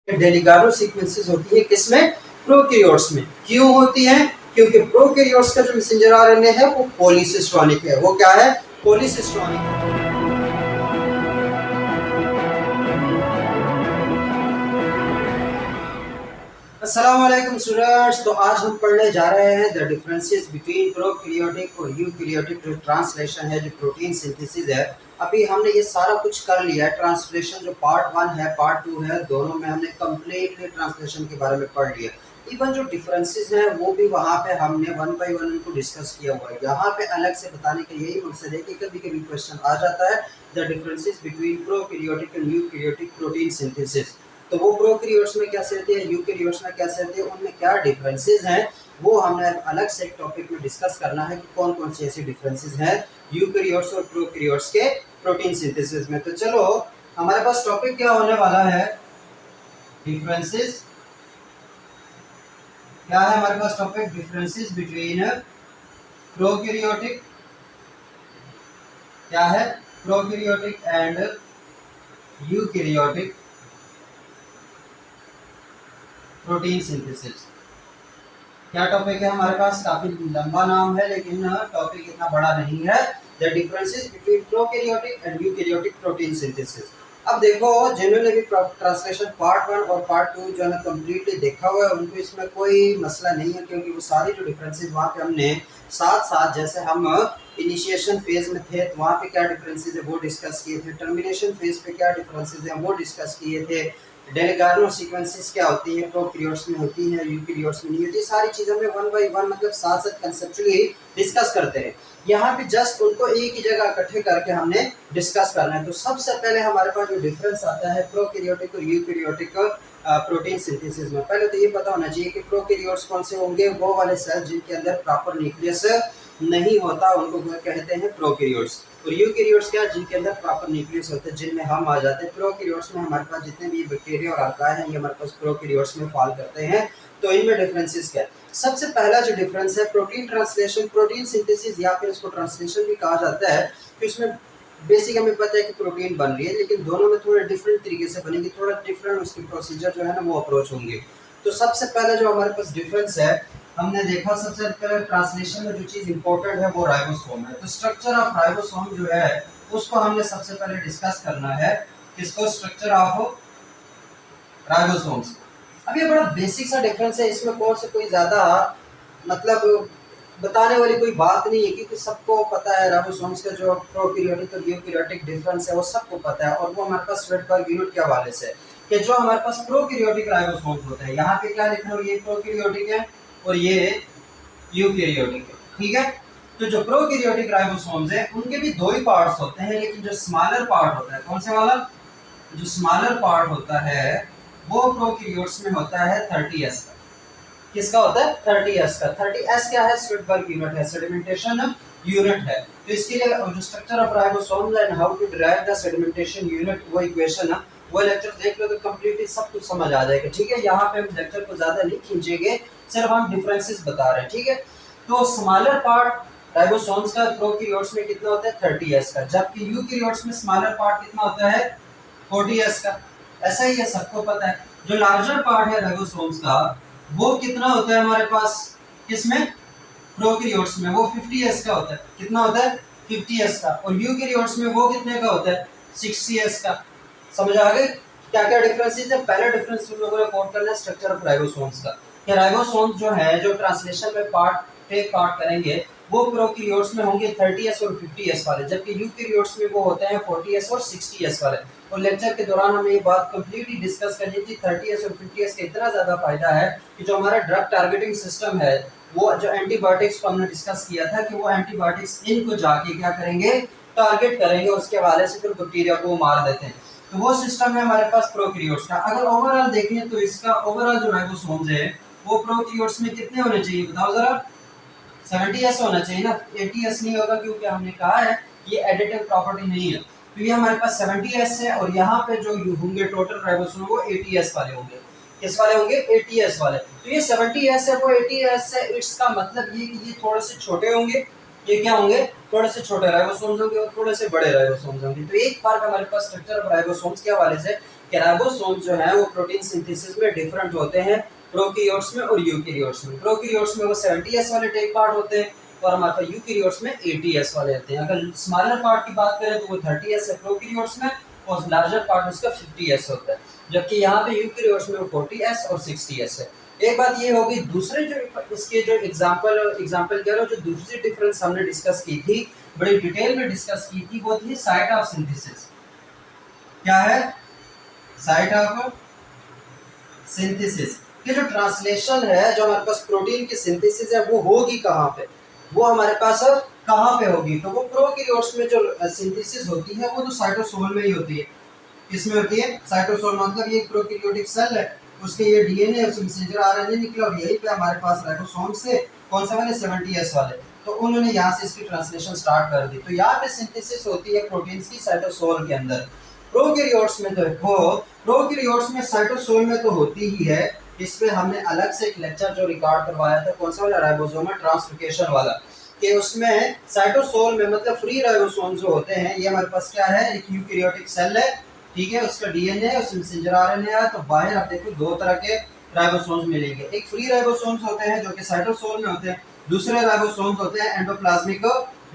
डेलिगारो sequences होती है किसमें? प्रोकैरियोट्स में। क्यों होती है? क्योंकि प्रोकैरियोट्स का जो मैसेंजर आरएनए है वो पॉलीसिस्टोनिक है। वो क्या है? पॉलीसिस्टोनिक। अस्सलाम वालेकुम स्टूडेंट्स। तो आज हम पढ़ने जा रहे हैं द डिफरेंसेस बिटवीन प्रोकैरियोटिक और यूकैरियोटिक जो ट्रांसलेशन है, जो प्रोटीन सिंथेसिस है। अभी हमने ये सारा कुछ कर लिया है। ट्रांसलेशन जो पार्ट 1 है, पार्ट 2 है, दोनों में हमने कंप्लीटली ट्रांसलेशन के बारे में पढ़ लिया। इवन जो डिफरेंसेस हैं वो भी वहाँ पे हमने वन बाय वन उनको डिस्कस किया हुआ है। यहाँ पे अलग से बताने का यही मकसद है कि कभी कभी क्वेश्चन आ जाता है the differences between prokaryotic and eukaryotic protein synthesis. तो वो प्रोकैरियोट्स में कैसे होते हैं, यूकैरियोट्स में कैसे होते हैं, उनमें क्या डिफरेंसेस हैं, वो हमने अलग से एक टॉपिक में डिस्कस करना है कि कौन कौन सी ऐसी डिफरेंसेस हैं यूकैरियोट्स और प्रोकैरियोट्स के प्रोटीन सिंथेसिस में। तो चलो हमारे पास टॉपिक क्या होने वाला है, डिफरेंसेस। क्या है हमारे पास टॉपिक? डिफरेंसेस बिटवीन प्रोकैरियोटिक, क्या है? Prokaryotic and eukaryotic protein synthesis. क्या टॉपिक है हमारे पास? काफी लंबा नाम है लेकिन टॉपिक इतना बड़ा नहीं है। The differences between prokaryotic and eukaryotic protein synthesis. अब देखो, जिन्होंने भी ट्रांसलेशन पार्ट 1 और पार्ट 2 जो है कंप्लीटली देखा हुआ है उनको इसमें कोई मसला नहीं है, क्योंकि वो सारी जो डिफरेंसेस वहाँ पे हमने साथ साथ, जैसे हम इनिशिएशन फेज में थे तो वहाँ पे क्या डिफरेंसेस है वो डिस्कस किए थे, टर्मिनेशन फेज पे क्या डिफरेंसेस हैं वो डिस्कस किए थे, डेलिगारो सीक्वेंसेस क्या होती हैं, प्रोकैरियोट्स में होती हैं, यूकैरियोट्स में नहीं होती। सारी चीज़ें में वन बाय वन मतलब साथ साथ कंसेप्चुअली डिस्कस करते हैं। यहाँ पे जस्ट उनको एक ही जगह इकट्ठे करके हमने डिस्कस करना है। तो सबसे पहले हमारे पास जो डिफरेंस आता है प्रोकैरियोटिक और यूकैरियोटिक प्रोटीन सिंथेसिस में, पहले तो ये पता होना चाहिए कि प्रोकैरियोट्स कौन से होंगे। वो वाले सेल जिनके अंदर प्रॉपर न्यूक्लियस नहीं होता उनको कहते हैं प्रोकैरियोट्स। और यूकैरियोट्स क्या? जिनके अंदर प्रॉपर न्यूक्लियस होते हैं, जिनमें हम आ जाते हैं। प्रोकैरियोट्स में हमारे पास जितने भी बैक्टीरिया और आर्काई हैं ये हमारे पास प्रोकैरियोट्स में फॉल करते हैं। तो इनमें डिफरेंसेस क्या है? सबसे पहला जो डिफरेंस है प्रोटीन ट्रांसलेशन, प्रोटीन सिंथेसिस या फिर इसको ट्रांसलेशन भी कहा जाता है, कि उसमें बेसिक हमें पता है कि प्रोटीन बन रही है, लेकिन दोनों में थोड़े डिफरेंट तरीके से बनेगी, थोड़ा डिफरेंट उसकी प्रोसीजर जो है ना वो अप्रोच होंगे। तो सबसे पहले जो हमारे पास डिफरेंस है, हमने देखा सबसे पहले ट्रांसलेशन में जो चीज इंपॉर्टेंट है वो राइबोसोम है। तो स्ट्रक्चर ऑफ राइबोसोम जो है उसको हमने सबसे पहले डिस्कस करना है। किसको? Structure of ribosomes. अब ये बड़ा बेसिक सा डिफरेंस है, इसमें कौन से कोई ज्यादा मतलब बताने वाली कोई बात नहीं है, क्योंकि सबको पता है राइबोसोम्स का जो प्रोकैरियोटिक और यूकैरियोटिक डिफरेंस है वो सबको पता है। और वो हमारे पास श्वेटबर्ग यूनिट के हवाले से, कि जो हमारे पास प्रोकैरियोटिक राइबोसोम्स होते हैं, यहाँ पे क्या लिखा है, ये प्रोकैरियोटिक है और ये यूकैरियोटिक है, ठीक है। तो जो प्रोकैरियोटिक राइबोसोम्स है उनके भी दो ही पार्ट्स होते हैं, लेकिन जो स्मॉलर पार्ट होता है, कौन से वाला? जो स्मॉलर पार्ट होता है वो प्रोकैरियोट्स में होता है 30s का। किसका होता है? 30s का। 30s क्या है? श्वेटबर्ग यूनिट है, सेडिमेंटेशन यूनिट है। तो इसके लिए जो structure of ribosomes and how to derive the sedimentation unit, वो इक्वेशन है, वो लेक्चर देख लो तो कंप्लीटली सब कुछ समझ आ जाएगा, ठीक है। यहाँ पे हम लेक्चर को ज्यादा नहीं खींचेंगे, सिर्फ हम डिफरेंसेस बता रहे हैं, ठीक है। तो स्मॉलर पार्ट राइबोसोम्स का प्रोकैरियोट्स में कितना होता है? 30s का, जबकि यूकैरियोट्स में स्मॉलर पार्ट कितना होता है? 40s का। ऐसा ही है, सबको पता है। जो लार्जर पार्ट है राइबोसोम्स का वो कितना होता है हमारे पास? किसमें? प्रोकैरियोट्स में वो 50s का होता है। कितना होता है? 50s का। और यूकैरियोट्स में वो कितने का होता है? 60s का। समझ आ गई क्या क्या डिफरेंसेस है? पहला डिफरेंस तुम लोगों ने नोट करना है स्ट्रक्चर ऑफ राइबोसोम्स का, कि राइबोसोम्स जो है जो ट्रांसलेशन में टेक पार्ट करेंगे वो प्रोकैरियोट्स में होंगे 30s और 50s वाले, जबकि यूकैरियोट्स में वो होते हैं 40s और 60s वाले। और लेक्चर के दौरान हमें ये बात कंप्लीटली डिस्कस करनी थी, 30s और 50s का इतना ज़्यादा फायदा है कि जो हमारा ड्रग टारगेटिंग सिस्टम है, वो जो एंटीबायोटिक्स को हमने डिस्कस किया था कि वो एंटीबायोटिक्स इनको जाके क्या करेंगे? टारगेट करेंगे, उसके हवाले से फिर बैक्टीरिया को मार देते हैं। तो वो सिस्टम है हमारे पास प्रोकैरियोट्स का। अगर ओवरऑल देखें तो इसका ओवरऑल जो राइबोसोम्स है वो प्रोकैरियोट्स में कितने होने चाहिए बताओ जरा? 70s होना चाहिए ना, 80s नहीं होगा, क्योंकि हमने कहा है ये एडिटिव प्रॉपर्टी नहीं है। तो ये हमारे पास 70s है, और यहाँ पे जो होंगे टोटल राइबोसोम वो 80s वाले होंगे। किस वाले होंगे? 80s वाले। तो ये 70s है, वो 80s है, इसका मतलब ये कि ये थोड़े से छोटे होंगे। ये क्या होंगे? थोड़े से छोटे राइबोसोम्स होंगे और थोड़े से बड़े राइबोसोम्स होंगे। तो एक फर्क हमारे पास स्ट्रक्चर ऑफ राइबोसोम्स के हवाले से, कि राइबोसोम जो है वो प्रोटीन सिंथेसिस में डिफरेंट होते हैं प्रोकैरियोट्स में और यूकैरियोट्स में। प्रोकैरियोट्स में वो 70s वाले टेक पार्ट होते हैं और हमारे पास यूकैरियोट्स में 80s वाले होते हैं। अगर स्मॉलर पार्ट की बात करें तो वो 30s है प्रोकैरियोट्स में और लार्जर पार्ट उसका 50s होता है, जबकि यहाँ पे यूकैरियोट्स में वो 40s और 60s है। एक बात ये होगी, दूसरे जो इसके जो एग्जांपल कह रहा हूँ, जो दूसरी डिफरेंस हमने डिस्कस की थी, बड़ी डिटेल में डिस्कस की थी, वो थी साइट ऑफ सिंथेसिस। क्या है? साइट ऑफ सिंथेसिस कि जो ट्रांसलेशन है, जो हमारे पास प्रोटीन की सिंथेसिस है, वो होगी कहाँ पे? वो हमारे पास कहाँ पे होगी? तो वो प्रोकैरियोट्स में जो सिंथेसिस होती है वो तो साइटोसोल में ही होती है। किसमें होती है? साइटोसोल। मतलब ये प्रोकैरियोटिक सेल है, उसके ये डीएनए और मैसेंजर आरएनए निकला और यहीं पे हमारे पास राइबोसोम से कौन सा वाले 70s वाले, तो उन्होंने यहाँ से इसकी ट्रांसलेशन स्टार्ट कर दी। तो यहाँ पे सिंथेसिस होती है प्रोटीन्स की साइटोसोल के अंदर। प्रोकैरियोट्स में तो देखो, प्रोकैरियोट्स में साइटोसोल में तो होती ही है। इस पे हमने अलग से एक लेक्चर जो रिकॉर्ड करवाया था, कौन सा वाला? राइबोसोमल ट्रांसलोकेशन वाला, कि उसमें साइटोसोल में मतलब फ्री राइबोसोम जो होते हैं, ये हमारे पास क्या है? एक यूकैरियोटिक सेल है, ठीक है, उसका डीएनए और मैसेंजर आरएनए है। तो बाहर आप देखो दो तरह के राइबोसोम्स मिलेंगे। एक फ्री राइबोसोम्स होते हैं जो कि साइटोसोल में होते हैं, दूसरे राइबोसोम्स होते हैं एंडोप्लाज्मिक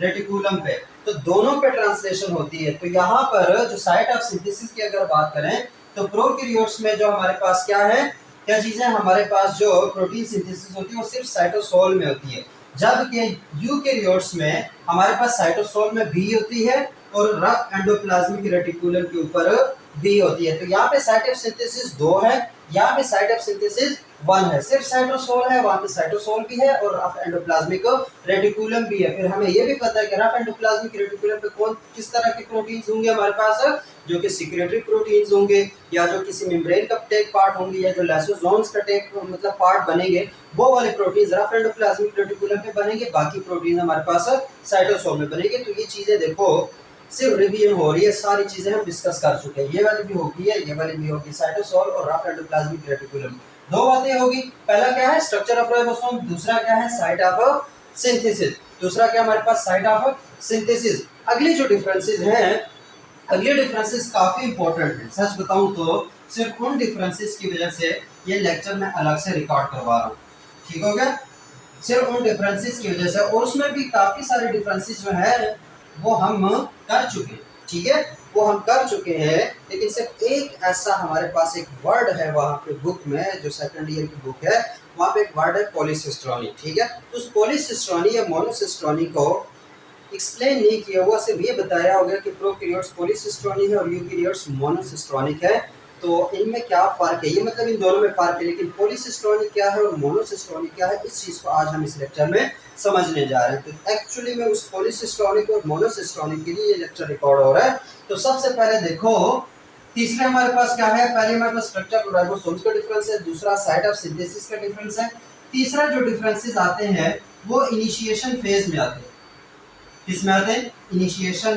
रेटिकुलम पे। तो दोनों पे ट्रांसलेशन होती है। तो यहाँ पर जो साइट ऑफ सिंथेसिस की अगर बात करें तो प्रोकैरियोट्स में जो हमारे पास क्या है, क्या चीजें हमारे पास जो प्रोटीन सिंथेसिस होती है वो सिर्फ साइटोसोल में होती है, जबकि यूकैरियोट्स में हमारे पास साइटोसोल में भी होती है और रफ एंडोप्लाज्मिक रेटिकुलम के ऊपर भी होती है। तो यहाँ पे साइट ऑफ सिंथेसिस 2 है, यहाँ पे साइट ऑफ सिंथेसिस 1 है। सिर्फ साइटोसोल है, वहाँ पे साइटोसोल भी है और रफ एंडोप्लाज्मिक रेटिकुलम भी है। फिर हमें ये भी पता है कि रफ एंडोप्लाज्मिक रेटिकुलम पे कौन किस तरह के प्रोटीन्स होंगे हमारे पास, जो कि सिक्रेटरी प्रोटीन्स होंगे या जो किसी मेम्ब्रेन का टेक पार्ट होंगे या जो लाइसोसोम्स का टेक मतलब पार्ट बनेंगे, वो वाले प्रोटीन्स रफ एंडोप्लाज्मिक रेटिकुलम पे बनेंगे, बाकी प्रोटीन हमारे पास साइटोसोल में बनेंगे। तो ये चीजें देखो सिर्फ रिवीजन हो रही है, सारी चीजें हम डिस्कस कर चुके हैं। ये वाली भी होगी है, ये वाली भी होगी, साइटोसोल और रफ एंडोप्लाज्मिक रेटिकुलम। दो बातें होगी, पहला क्या है? स्ट्रक्चर ऑफ राइबोसोम, दूसरा क्या है? Site of synthesis. दूसरा क्या हमारे पास? Site of synthesis. अगली जो डिफरेंसेस हैं, अगले डिफरेंसेस काफी इंपॉर्टेंट है। सच बताऊं तो सिर्फ उन डिफरेंसेस की वजह से ये लेक्चर मैं अलग से रिकॉर्ड करवा रहा हूँ, ठीक हो गया? सिर्फ उन डिफरेंसेस की वजह से, और उसमें भी काफी सारे डिफरेंसेस जो है वो हम कर चुके हैं, ठीक है, वो हम कर चुके हैं। लेकिन सिर्फ एक ऐसा हमारे पास एक वर्ड है वहाँ पे बुक में, जो सेकंड ईयर की बुक है, वहाँ पे एक वर्ड है पॉलीसिस्ट्रोनी, ठीक है। तो उस पॉलीसिस्ट्रोनी या मोनोसिस्ट्रोनी को एक्सप्लेन नहीं किया हुआ, सिर्फ ये बताया होगा कि प्रोकैरियोट्स पॉलीसिस्ट्रोनिक है और यूकैरियोट्स मोनोसिस्ट्रोनिक है। तो इनमें क्या फ़र्क है, ये मतलब इन दोनों में फ़र्क है, लेकिन पॉलीसिस्ट्रोनिक क्या है और मोनोसिस्ट्रोनिक क्या है, इस चीज़ को आज हम इस लेक्चर में समझने जा रहे हैं। तो एक्चुअली में उस पॉलीसिस्ट्रोनिक और मोनोसिस्ट्रोनिक के लिए ये लेक्चर रिकॉर्ड हो रहा है। तो सबसे पहले देखो, तीसरे हमारे पास क्या है? पहले हमारे पास स्ट्रक्चर और राइबोसोम्स का डिफरेंस है, दूसरा साइट ऑफ सिंथेसिस का डिफरेंस है, तीसरा जो डिफरेंसेस आते हैं वो इनिशिएशन फेज में आते हैं। किसमें आते हैं? इनिशिएशन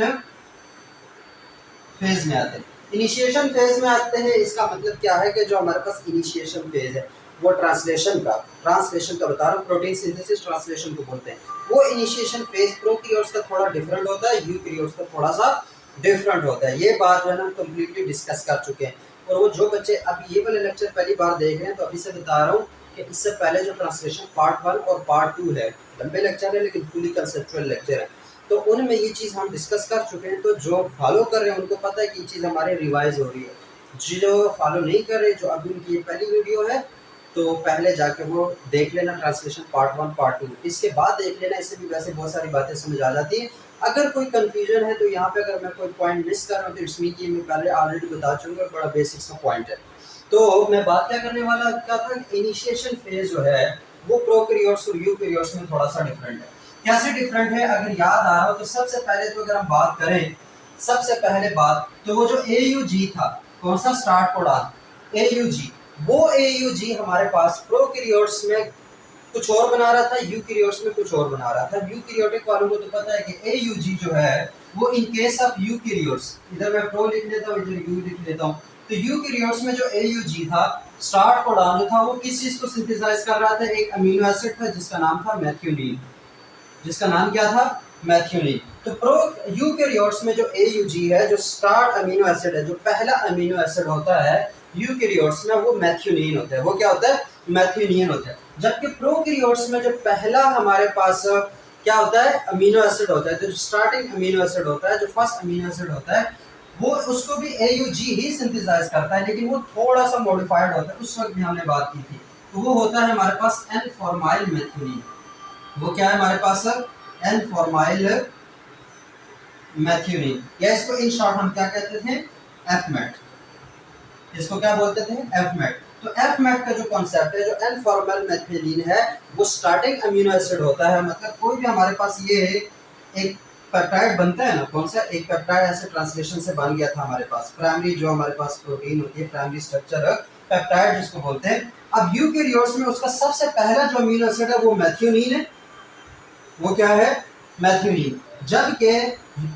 फेज में आते हैं। इनिशिएशन फेज में आते हैं, इसका मतलब क्या है कि जो हमारे पास इनिशिएशन फेज है वो ट्रांसलेशन का बता रहा हूँ, प्रोटीन सिंथेसिस ट्रांसलेशन को बोलते हैं। वो इनिशिएशन फेज प्रोकैरियोट्स का थोड़ा डिफरेंट होता है, यूकैरियोट्स का थोड़ा सा डिफरेंट होता है। ये बात जो है ना हम कंप्लीटली डिस्कस कर चुके हैं। और वो जो बच्चे अभी ये वाले लेक्चर पहली बार देख रहे हैं, तो अभी से बता रहा हूँ कि इससे पहले जो ट्रांसलेशन पार्ट 1 और पार्ट 2 है, लंबे लेक्चर है लेकिन फुली कंसेप्चुअल लेक्चर है, तो उनमें ये चीज़ हम डिस्कस कर चुके हैं। तो जो फॉलो कर रहे हैं उनको पता है कि ये चीज़ हमारे रिवाइज हो रही है। जो फॉलो नहीं कर रहे, जो अभी उनकी ये पहली वीडियो है, तो पहले जाके वो देख लेना ट्रांसलेशन पार्ट 1 पार्ट 2, इसके बाद देख लेना। इससे भी वैसे बहुत सारी बातें समझ आ जाती हैं। अगर कोई कंफ्यूजन है तो यहाँ पे अगर मैं कोई पॉइंट मिस कर रहा हूँ तो इट्स मी कि मैं पहले ऑलरेडी बता चुका, बड़ा बेसिक सा पॉइंट है। तो मैं बात क्या करने वाला क्या था, इनिशिएशन फेज जो है वो प्रोकैरियोट्स और यूकैरियोट्स में थोड़ा सा डिफरेंट है। कैसे डिफरेंट है अगर याद आ रहा हो तो सबसे पहले तो अगर हम बात करें, सबसे पहले बात तो वो जो AUG था, कौन सा स्टार्ट कोडान, AUG, वो AUG हमारे पास प्रोकैरियोट्स में कुछ और बना रहा था, यूकैरियोट्स में कुछ और बना रहा था। यूकैरियोटिक वालों को तो पता है कि AUG जो है वो इन केस ऑफ यूकैरियोट्स, इधर मैं प्रो लिख लेता हूँ, इधर यू लिख लेता हूँ। तो यूकैरियोट्स में जो AUG था, स्टार्ट कोडान जो था, वो किस चीज को सिंथेसाइज कर रहा था? एक अमीनो एसिड था जिसका नाम था मैथ्यूनिन। जिसका नाम क्या था? मैथ्यूनिन। तो प्रो यूकेरियोट्स में जो AUG है, जो स्टार्ट अमीनो एसिड है, जो पहला अमीनो एसिड होता है यूकेरियोट्स में, वो मैथ्यूनिन होता है। वो क्या होता है? मैथ्यूनिन होता है। जबकि प्रोकैरियोट्स में जो पहला हमारे पास क्या होता है? अमीनो एसिड होता है, जो स्टार्टिंग अमीनो एसिड होता है, जो फर्स्ट अमीनो एसिड होता है, वो उसको भी AUG ही सिंथेसाइज करता है, लेकिन वो थोड़ा सा मॉडिफाइड होता है। उस वक्त भी हमने बात की थी। तो वो होता है हमारे पास एन फॉर्माइल मैथ्यूनिन। वो क्या है हमारे पास? एन फॉर्माइल मैथ्यूनिन, या इसको इन शॉर्ट हम क्या कहते थे? एफमेट। इसको क्या बोलते थे? एफमेट। तो एफमेट का जो कॉन्सेप्ट है, जो एन फॉर्मल मैथ्यूनिन है, वो स्टार्टिंग अमीनो एसिड होता है। मतलब कोई भी हमारे पास ये एक पेप्टाइड बनता है ना, कौन सा एक पेप्टाइड ऐसे ट्रांसलेशन से बन गया था हमारे पास, प्राइमरी जो हमारे पास प्रोटीन होती है, प्राइमरी स्ट्रक्चर पेप्टाइड जिसको बोलते हैं। अब यूकेरियोट्स में उसका सबसे पहला जो अमीनो एसिड है वो मैथ्यूनिन है। वो क्या है? मैथ्यूनिन। जबकि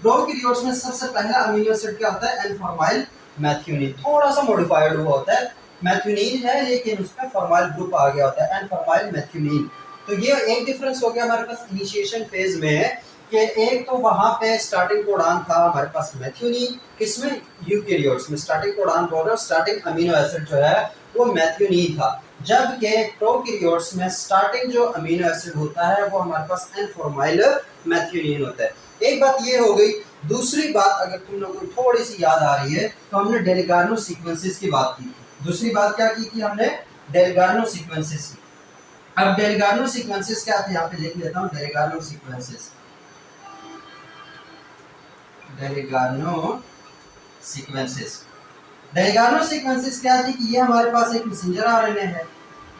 प्रोकैरियोट्स में सबसे पहला अमीनो एसिड क्या होता है? N formyl methionine. थोड़ा सा मॉडिफाइड हुआ होता है, मैथ्यूनिन है लेकिन उसमें फॉर्माइल ग्रुप आ गया होता है, एन फॉर्माइल मैथ्यूनिन। तो ये एक डिफरेंस हो गया हमारे पास इनिशिएशन फेज में, कि एक तो वहां पे स्टार्टिंग कोडान था हमारे पास मैथ्यूनिन, किसमें? यूकेरियोट्स में। स्टार्टिंग कोडान बोल रहे हो, स्टार्टिंग अमीनो एसिड जो है वो मैथ्यूनिन था। जबकि प्रोकैरियोट्स में स्टार्टिंग जो अमीनो एसिड होता है वो हमारे पास एन फॉर्माइल मैथ्यूनिन होता है। एक बात ये हो गई। दूसरी बात अगर तुम लोगों को थोड़ी सी याद आ रही है, तो हमने डेलिगार्नो सीक्वेंसेस की बात की थी। दूसरी बात क्या की थी हमने? डेलिगार्नो सीक्वेंसेस की। अब डेलिगार्नो सीक्वेंसेस क्या थे? यहाँ पे देख लेता हूँ। डेलिगार्नो सीक्वेंसेस, डेलिगार्नो सीक्वेंसेस, डेलिगार्नो सीक्वेंसेस क्या थी? कि ये हमारे पास एक मैसेंजर आरएनए है,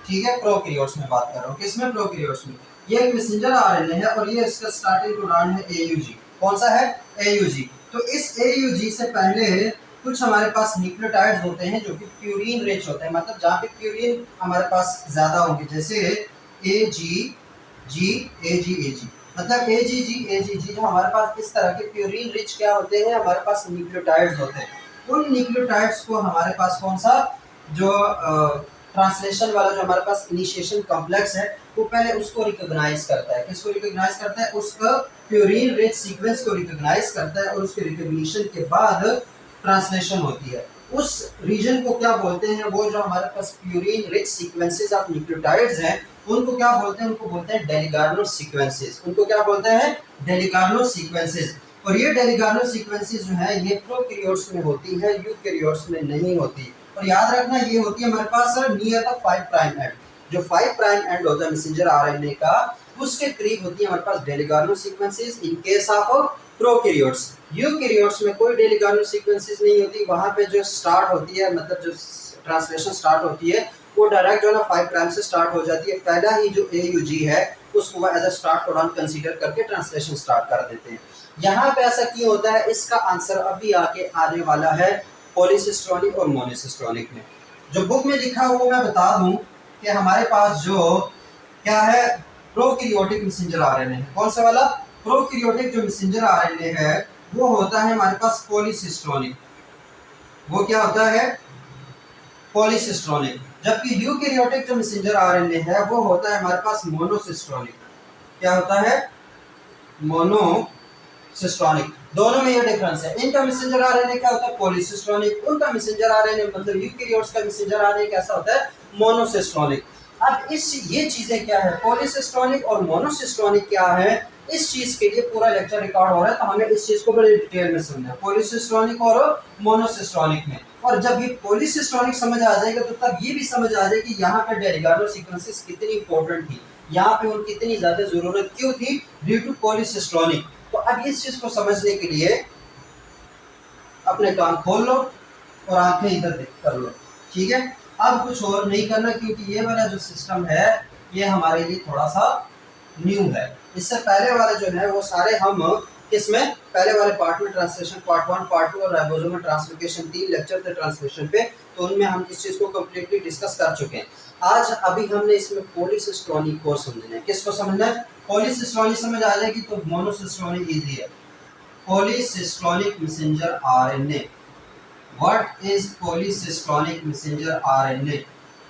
ठीक है। प्रोकैरियोट्स में बात कर रहा हूँ, किसमें? प्रोकैरियोट्स में। ये एक मैसेंजर आरएनए है और ये इसका स्टार्टिंग कोडान है AUG। कौन सा है? AUG। तो इस AUG से पहले कुछ हमारे पास न्यूक्लियोटाइड्स होते हैं जो कि प्यूरिन रिच होते हैं, मतलब जहाँ पे प्यूरिन हमारे पास ज्यादा होंगे, जैसे AGG AGAG, मतलब AGG जो हमारे पास इस तरह के प्यूरिन रिच क्या होते हैं? हमारे पास न्यूक्लियोटाइड्स होते हैं। उन न्यूक्लियोटाइड्स को हमारे पास कौन सा जो ट्रांसलेशन वाला जो हमारे पास इनिशिएशन कॉम्प्लेक्स है, वो पहले उसको रिकॉग्नाइज करता है। किसको रिकॉग्नाइज करता है? उसका प्यूरिन रिच सीक्वेंस को रिकॉग्नाइज करता है, और उसके रिकॉग्निशन के बाद ट्रांसलेशन होती है। उस रीजन को क्या बोलते हैं? वो जो हमारे पास purine rich sequences of nucleotides हैं, उनको क्या बोलते हैं? उनको बोलते हैं डेलिगार्नो सीक्वेंसेस। उनको क्या बोलते हैं? डेलिगार्नो सीक्वेंसेस। और ये डेलिगार्नो सीक्वेंसेस जो है ये प्रोकैरियोट्स में होती है, यूकेरियोट्स में नहीं होती। और याद रखना ये होती है हमारे पास नियर द 5 प्राइम एंड। जो 5 प्राइम एंड होता है मैसेंजर आरएनए का, उसके करीब होती है हमारे पास Dalgarno sequences in case of prokaryotes. Eukaryotes में कोई डेलिगार्नो सीक्वेंसेस नहीं होती। वहां पे जो स्टार्ट होती है, मतलब जो ट्रांसलेशन स्टार्ट होती है, वो डायरेक्ट जो है ना 5 प्राइम से स्टार्ट हो जाती है। पहला ही जो AUG है उसको वो as a start codon consider करके ट्रांसलेशन स्टार्ट कर देते हैं। यहाँ पे ऐसा क्यों होता है? इसका आंसर अभी आके आने वाला है पॉलीसिस्ट्रोनिक और मोनोसिस्ट्रोनिक में। जो बुक में लिखा हुआ मैं बता दूं कि हमारे पास जो क्या है? प्रोकैरियोटिक मैसेंजर आरएनए है। कौन सा वाला? प्रोकैरियोटिक जो मैसेंजर आरएनए है वो होता है हमारे पास पॉलीसिस्ट्रोनिक। वो क्या होता है? पॉलीसिस्ट्रोनिक। जबकि यूकेरियोटिक जो मैसेंजर आरएनए है वो होता है हमारे पास मोनोसिस्ट्रोनिक। क्या होता है? मोनोसिस्ट्रोनिक। दोनों में ये डिफरेंस है। इनका मैसेंजर आरएनए क्या होता है? पॉलीसिस्ट्रोनिक। उनका मैसेंजर आरएनए मतलब यूकेरियोट्स का मैसेंजर आरएनए कैसा होता है? मोनोसिस्ट्रोनिक। अब ये चीजें क्या है? पॉलीसिस्ट्रोनिक और मोनोसिस्ट्रोनिक क्या है? इस चीज के लिए पूरा लेक्चर रिकॉर्ड हो रहा है, तो हमें इस चीज को बड़े डिटेल में समझना है, पॉलीसिस्ट्रोनिक और मोनोसिस्ट्रोनिक में। और जब ये पॉलीसिस्ट्रोनिक समझ आ जाएगा तो तब ये भी समझ आ जाएगा कि यहाँ पे डेलिगार्नो सीक्वेंसेस कितनी इंपॉर्टेंट थी, यहाँ पे उनकी इतनी ज्यादा जरूरत क्यों थी, ड्यू टू पॉलीसिस्ट्रोनिक। तो अब इस चीज को समझने के लिए अपने कान खोल लो और आंखें इधर कर लो, ठीक है। अब कुछ और नहीं करना, क्योंकि ये वाला जो सिस्टम है ये हमारे लिए थोड़ा सा न्यू है। इससे पहले वाले जो है वो सारे हम किसमें? पहले वाले पार्ट में ट्रांसलेशन पार्ट 1, पार्ट 2 और राइबोसोमल ट्रांसलोकेशन 3 लेक्चर थे ट्रांसलेशन पे, तो उनमें हम इस चीज को कंप्लीटली डिस्कस कर चुके हैं। आज अभी हमने इसमें पॉलीसिस्ट्रोनिक को समझना है। किसको समझना है? पॉलीसिस्ट्रोनिक समझ आ जाएगी तो मोनोसिस्ट्रोनिक इजी है। Polycistronic messenger RNA. What is polycistronic messenger RNA?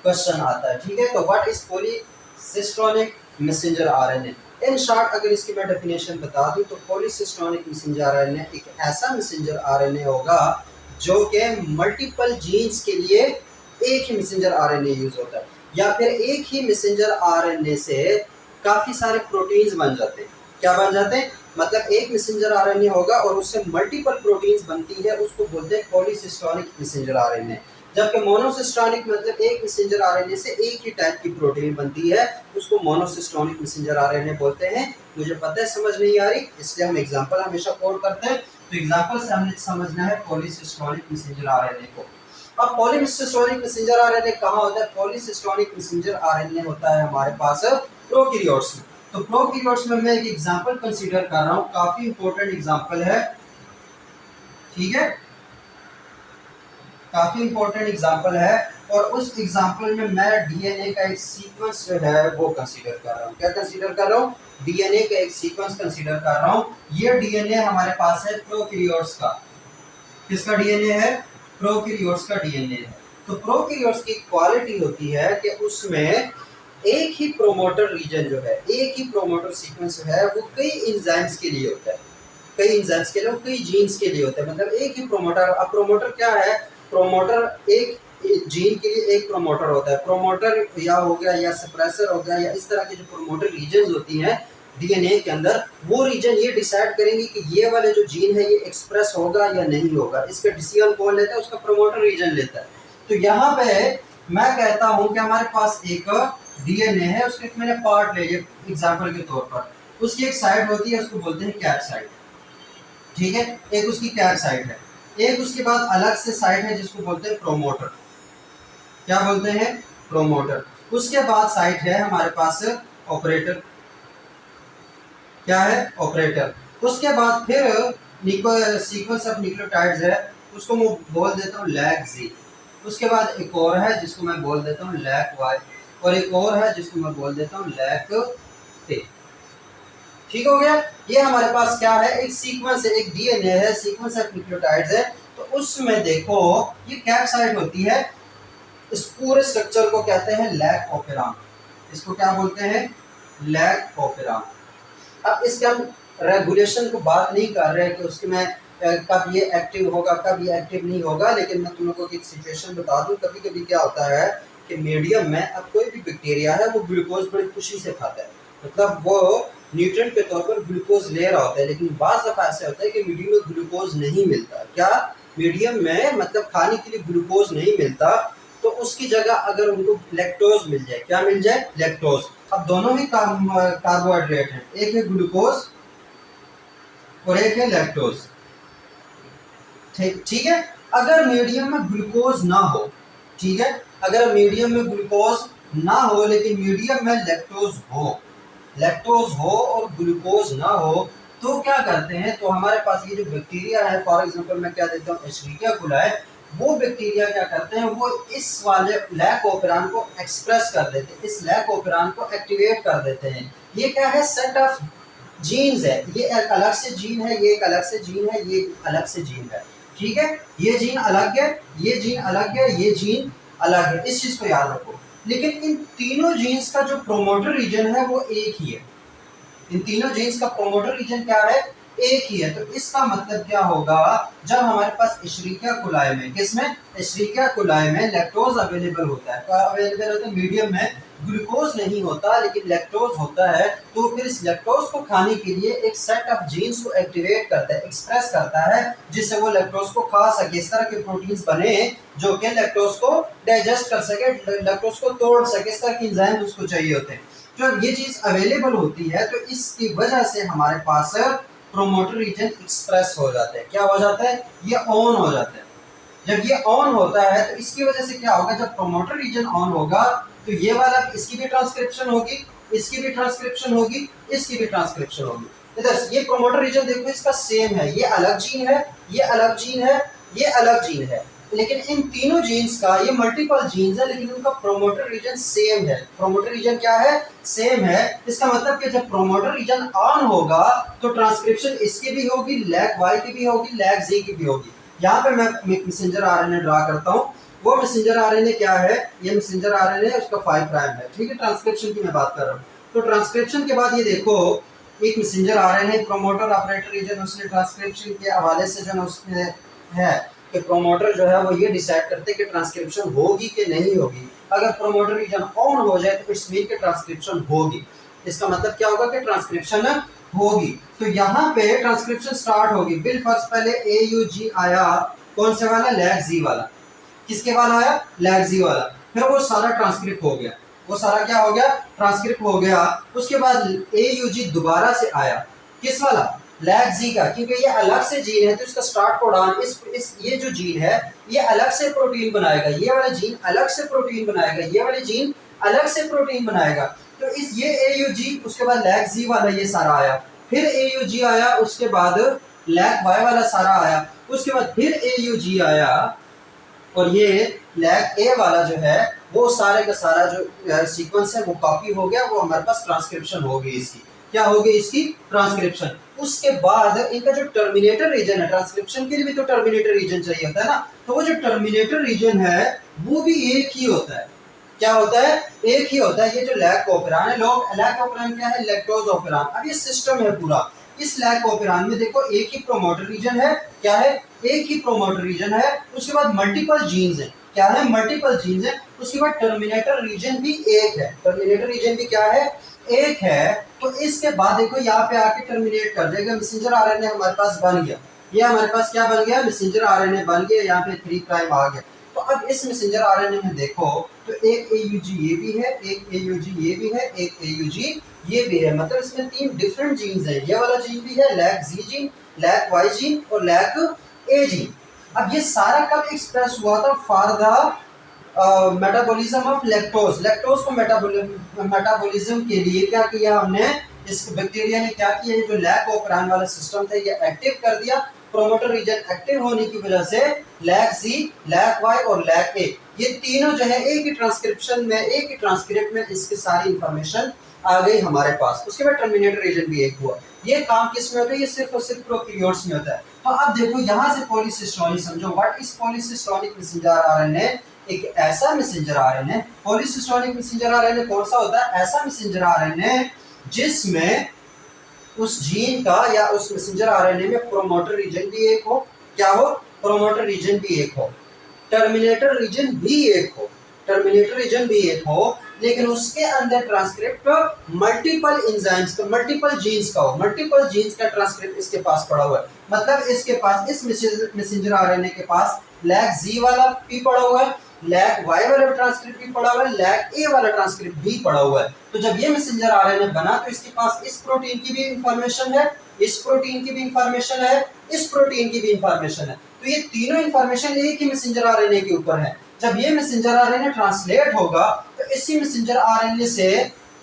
Question आता है, ठीक है। तो what is polycistronic messenger RNA? In short अगर इसकी मैं डेफिनेशन बता दूं तो पॉलीसिस्टोनिक मैसेंजर आरएनए एक ऐसा मैसेंजर आरएनए होगा जो कि मल्टीपल जीन्स के लिए एक ही मैसेंजर आरएनए यूज होता है, या फिर एक ही मैसेंजर आरएनए से काफी सारे प्रोटीन्स बन जाते हैं। क्या बन जाते हैं? मतलब एक मैसेंजर आरएनए होगा और उससे मल्टीपल प्रोटीन्स बनती है, उसको बोलते हैं पॉलीसिस्टोनिक मैसेंजर आरएनए। जबकि मोनोसिस्टोनिक मतलब एक मैसेंजर आरएनए से एक ही टाइप की प्रोटीन बनती है, उसको मोनोसिस्टोनिक मैसेंजर आरएनए बोलते हैं। मुझे पता है समझ नहीं आ रही, इसलिए हम एग्जांपल हमेशा कोड करते हैं, तो एग्जांपल से हमने समझना है पॉलीसिस्टोनिक मैसेंजर आरएनए को। अब पॉलीसिस्टोनिक मैसेंजर आरएनए कहाँ होता है? पॉलीसिस्टोनिक मैसेंजर आरएनए होता है हमारे पास प्रोकैरियोट्स में। तो प्रोकैरियोट्स में मैं एक एग्जांपल कंसीडर कर रहा हूँ, काफी इंपॉर्टेंट एग्जांपल है, ठीक है, काफी इंपॉर्टेंट एग्जांपल है। और उस एग्जांपल में मैं डीएनए का एक सीक्वेंस जो है वो कंसीडर कर रहा हूँ। क्या कंसीडर कर रहा हूँ? डीएनए का एक सीक्वेंस कंसीडर कर रहा हूँ। ये डीएनए हमारे पास है प्रोकैरियोट्स का। किसका डीएनए है? प्रोकैरियोट्स का डीएनए है। तो प्रोकैरियोट्स की क्वालिटी होती है कि उसमें एक ही प्रोमोटर रीजन जो है, एक ही प्रोमोटर सीक्वेंस जो है वो कई एंजाइम्स के लिए होता है, कई एंजाइम्स के लिए, कई जीन्स के लिए होता है। मतलब एक ही प्रोमोटर। अब प्रोमोटर क्या है? प्रोमोटर एक जीन के लिए एक प्रोमोटर होता है। प्रोमोटर या हो गया या सप्रेसर हो गया या इस तरह की जो प्रोमोटर रीजन होती हैं डीएनए के अंदर, वो रीजन ये डिसाइड करेंगे कि ये वाले जो जीन है ये एक्सप्रेस होगा या नहीं होगा। इसका डिसीजन कौन लेता है? उसका प्रोमोटर रीजन लेता है। तो यहाँ पे मैं कहता हूँ कि हमारे पास एक डीएनए है, उसके मैंने पार्ट ले लिया एग्जाम्पल के तौर पर। उसकी एक साइड होती है, उसको बोलते हैं कैप साइड, ठीक है, एक उसकी कैप साइड है। एक उसके बाद अलग से साइड है जिसको बोलते हैं प्रोमोटर। क्या बोलते हैं? प्रोमोटर। उसके बाद साइड है हमारे पास ऑपरेटर। क्या है? ऑपरेटर। उसके बाद फिर सीक्वेंस ऑफ न्यूक्लियोटाइड्स है, उसको मैं बोल देता हूँ लैग जी। उसके बाद एक और है जिसको मैं बोल देता हूँ लैग वाई, और एक और है जिसको मैं बोल देता हूँ लैग टे। ठीक हो गया? ये हमारे पास क्या है? एक सीक्वेंस है, एक डीएनए है, सीक्वेंस ऑफ न्यूक्लियोटाइड्स है। तो उसमें देखो ये कैप साइड होती है, इस पूरे स्ट्रक्चर को कहते हैं लैग ओपेराम। इसको क्या बोलते हैं? लैग ओपेराम। अब इसके हम रेगुलेशन को बात नहीं कर रहे हैं कि उसके में कब ये एक्टिव होगा कब ये एक्टिव नहीं होगा, लेकिन मैं तुम लोगों को एक सिचुएशन बता दूं। कभी कभी क्या होता है कि मीडियम में अब कोई भी बैक्टीरिया है वो ग्लूकोज बड़ी खुशी से खाता है, मतलब वो न्यूट्रिएंट के तौर पर ग्लूकोज ले रहा होता है, लेकिन बाज़ दफ़ा ऐसा होता है कि मीडियम में ग्लूकोज नहीं मिलता। क्या मीडियम में मतलब खाने के लिए ग्लूकोज नहीं मिलता, तो उसकी जगह अगर उनको लैक्टोज मिल जाए, क्या मिल जाए? लैक्टोज। अब दोनों ही कार्बोहाइड्रेट हैं, एक है ग्लूकोज और एक है लैक्टोज, ठीक है। अगर मीडियम में ग्लूकोज ना हो, ठीक है, अगर मीडियम में ग्लूकोज ना हो लेकिन मीडियम में लैक्टोज हो और ग्लूकोज ना हो, तो क्या करते हैं? तो हमारे पास ये जो बैक्टीरिया है, फॉर एग्जांपल मैं क्या देता हूँ एशेरिकिया कोलाई, वो बैक्टीरिया क्या करते हैं? वो इस वाले लैक ओपेरान को एक्सप्रेस कर देते हैं, इस लैक ओपेरान को एक्टिवेट कर देते हैं। ये क्या है? सेट ऑफ जीन्स है, ये एक अलग से जीन है, ये एक अलग से जीन है, ये अलग से जीन है, ठीक है। ये जीन अलग है, ये जीन अलग है, ये जीन अलग है, इस चीज को याद रखो। लेकिन इन तीनों जीन्स का जो प्रोमोटर रीजन है वो एक ही है। इन तीनों जीन्स का प्रोमोटर रीजन क्या है? एक ही है। तो इसका मतलब क्या होगा? जब हमारे पास एशेरिकिया कोलाई में, किसमें? एशेरिकिया कोलाई में लैक्टोज अवेलेबल होता है, क्या अवेलेबल होता है? मीडियम में ग्लूकोज नहीं होता लेकिन लैक्टोज होता है, तो फिर इस लैक्टोज को खाने के लिए एक सेट ऑफ जीन्स को एक्टिवेट करता है, एक्सप्रेस करता है, जिससे वो लैक्टोज को खा सके। इस तरह के प्रोटीन्स बने जो कि लैक्टोज को डाइजेस्ट कर सके, लैक्टोज को तोड़ सके, इस तरह के एंजाइम उसको चाहिए होते हैं। जब ये चीज अवेलेबल होती है तो इसकी वजह से हमारे पास प्रोमोटर रीजन एक्सप्रेस हो जाता है। क्या हो जाता है? ये ऑन हो जाता है। जब ये ऑन होता है तो इसकी वजह से क्या होगा? जब प्रोमोटर रीजन ऑन होगा तो ये वाला, इसकी भी ट्रांसक्रिप्शन होगी, इसकी भी ट्रांसक्रिप्शन होगी, इसकी भी ट्रांसक्रिप्शन होगी। इधर ये प्रोमोटर रीजन देखो, इसका सेम है, ये अलग जीन है, ये अलग जीन है, ये अलग जीन है, लेकिन इन तीनों जीन्स का, ये मल्टीपल जीन्स है लेकिन उनका प्रोमोटर रीजन सेम है। प्रोमोटर रीजन क्या है? सेम है। इसका मतलब कि जब प्रोमोटर रीजन ऑन होगा तो ट्रांसक्रिप्शन इसकी भी होगी, लैग वाई की भी होगी, लैग जी की भी होगी। यहाँ पे मैं मैसेंजर आरएनए ड्रा करता हूँ। वो मैसेंजर आरएनए क्या है? ये मैसेंजर आरएनए उसका 5 प्राइम है, ठीक है, ट्रांसक्रिप्शन की मैं बात कर रहा हूँ। तो ट्रांसक्रिप्शन के बाद ये देखो एक मैसेंजर आ रहे हैं प्रोमोटर ऑपरेटर रीजन, उसने ट्रांसक्रिप्शन के हवाले से जो है उसमें है कि प्रोमोटर जो है वो ये डिसाइड करते हैं कि ट्रांसक्रिप्शन होगी कि नहीं होगी। अगर प्रोमोटर रीजन ऑन हो जाए तो इट्स मीन कि ट्रांसक्रिप्शन होगी। इसका मतलब क्या होगा कि ट्रांसक्रिप्शन होगी। तो यहाँ पे ट्रांसक्रिप्शन स्टार्ट होगी। बिल फर्स्ट पहले AUG आया, कौन से वाला, लैग-जी वाला। किसके वाला आया, लैग-जी वाला। फिर वो सारा ट्रांसक्रिप्ट हो गया, वो सारा क्या हो गया, ट्रांसक्रिप्ट हो गया। उसके बाद AUG दोबारा से आया, किस वाला, लैग-जी का, क्योंकि ये अलग से जीन है तो इसका स्टार्ट कोडान इस ये जो जीन है ये अलग से प्रोटीन बनाएगा, ये वाला जीन अलग से प्रोटीन बनाएगा, ये वाले जीन अलग से प्रोटीन बनाएगा। तो इस ये AUG, उसके बाद लैग-जी वाला ये सारा आया, फिर AUG आया, उसके बाद लैग-वाई वाला सारा आया, उसके बाद फिर AUG आया, और ये लैग ए वाला जो है वो सारे का सारा जो सीक्वेंस है वो कॉपी हो गया, वो हमारे पास ट्रांसक्रिप्शन हो गई इसकी। क्या हो गई इसकी, ट्रांसक्रिप्शन। उसके बाद इनका जो टर्मिनेटर रीजन है, ट्रांसक्रिप्शन के लिए भी तो टर्मिनेटर रीजन चाहिए होता है ना, तो वो जो टर्मिनेटर रीजन है वो भी एक ही होता है। क्या होता है, एक ही होता है। ये जो लैग ऑपरान है, लैग ऑपरान क्या है, लैक्टोज ऑपरान। अब ये सिस्टम है पूरा। इस लैग ऑपरान में देखो एक ही प्रोमोटर रीजन है, क्या है, एक ही प्रोमोटर रीजन है। उसके बाद मल्टीपल जीन्स हैं, क्या है, मल्टीपल जीन्स हैं। उसके बाद टर्मिनेटर रीजन भी एक है, टर्मिनेटर रीजन भी क्या है, एक है। तो इसके बाद देखो यहाँ पे आके टर्मिनेट कर देगा, मैसेंजर आरएनए हमारे पास बन गया। ये हमारे पास क्या बन गया, मैसेंजर आरएनए बन गया। यहाँ पे 3 प्राइम आ गया। तो अब इस मैसेंजर आरएनए में देखो तो एक AUG ये भी है, एक AUG ये भी है, एक AUG ये भी है। मतलब इसमें 3 डिफरेंट जीन्स है। ये वाला जीन भी है, लैग-जी जीन, लैग-वाई जीन और लैग-ए जीन। अब ये सारा कब एक्सप्रेस हुआ था, for the metabolism of lactose. Lactose को मेटाबॉलिज्म के लिए क्या किया हमने, इस बैक्टीरिया ने क्या किया, ये जो लैग ऑपरान वाला सिस्टम था ये एक्टिव कर दिया। प्रोमोटर रीजन एक्टिव होने की वजह से लैग-जी, लैग-वाई और लैग-ए ये तीनों जो है एक ही ट्रांसक्रिप्शन में, एक ही ट्रांसक्रिप्ट में इसकी सारी इंफॉर्मेशन आ गई हमारे पास। उसके बाद टर्मिनेटर रीजन भी एक हुआ। ये काम किस में होता है, ये सिर्फ और सिर्फ प्रोकैरियोट्स में होता है। तो अब देखो यहाँ से पॉलीसिस्टोनिक समझो, व्हाट इज पॉलीसिस्टोनिक मैसेंजर आरएनए। एक ऐसा मैसेंजर आरएनए, पॉलीसिस्टोनिक मैसेंजर आरएनए कौन सा होता है, ऐसा मैसेंजर आरएनए जिसमें उस जीन का या उस मैसेंजर आरएनए में प्रोमोटर रीजन भी एक हो, क्या हो, प्रोमोटर रीजन भी एक हो, टर्मिनेटर रीजन भी एक हो, टर्मिनेटर रीजन भी एक हो, लेकिन उसके अंदर ट्रांसक्रिप्ट मल्टीपल एंजाइम्स का, मल्टीपल जीन्स का हो, मल्टीपल जीन्स का ट्रांसक्रिप्ट इसके पास पड़ा हुआ है। मतलब इसके पास, इस मैसेंजर आरएनए के पास लैग-जी वाला भी पड़ा हुआ है, लैग-वाई वाला ट्रांसक्रिप्ट भी पड़ा हुआ है, लैग-ए वाला ट्रांसक्रिप्ट भी पड़ा हुआ है। तो जब ये मैसेंजर आरएनए बना तो इसके पास इस प्रोटीन की भी इंफॉर्मेशन है, इस प्रोटीन की भी इंफॉर्मेशन है, इस प्रोटीन की भी इंफॉर्मेशन है। तो ये तीनों इंफॉर्मेशन एक ही मैसेंजर आरएनए के ऊपर है। जब ये मैसेंजर आरएनए ट्रांसलेट होगा तो इसी मैसेंजर आरएनए से